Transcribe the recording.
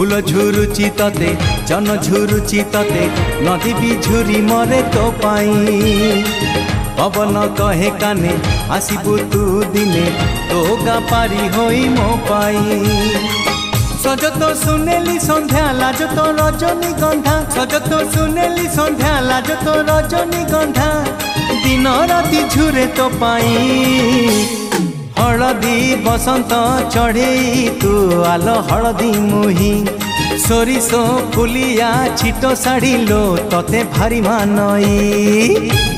फूल झुरुची तते जन झुरुची तते नदी भी झुरी मरे तो पाई पवन कहे काने आसबू तू दिने तो गा पारी होई मो पाई सज तो सुनेली संध्या लाज तो रजनी गंधा सज तो सुनेली संध्या लाज तो रजनी गंधा दिन राति झुरे तो पाई हलदी बसंत चढ़े तू आल हलदी मुही सोरिसो फुलिया छिटो साड़ी लो तते भारी मानई।